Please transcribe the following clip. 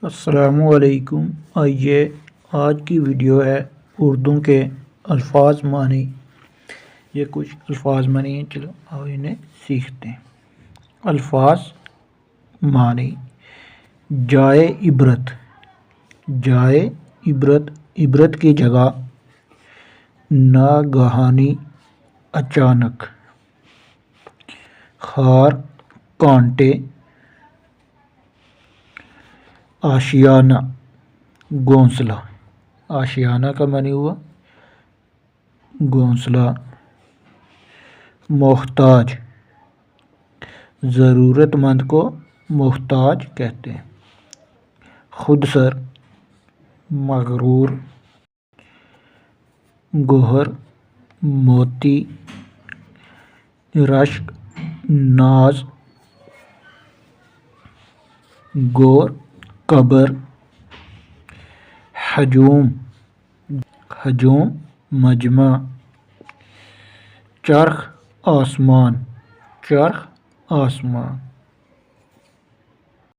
السلام علیکم۔ آئیے آج کی ویڈیو ہے اردو کے الفاظ معنی۔ یہ کچھ الفاظ معنی ہیں، چلو آؤ انہیں سیکھتے ہیں۔ الفاظ معنی: جائے عبرت، جائے عبرت، عبرت کی جگہ، ناگہانی، اچانک، خار، کانٹے، آشیانہ، گھونسلہ، آشیانہ کا معنی ہوا گھونسلہ، محتاج، ضرورت مند کو محتاج کہتے ہیں، خود سر، مغرور، گوہر، موتی، رشک، ناز، گور، قبر، ہجوم، ہجوم، مجمع، چرخ، آسمان، چرخ، آسمان۔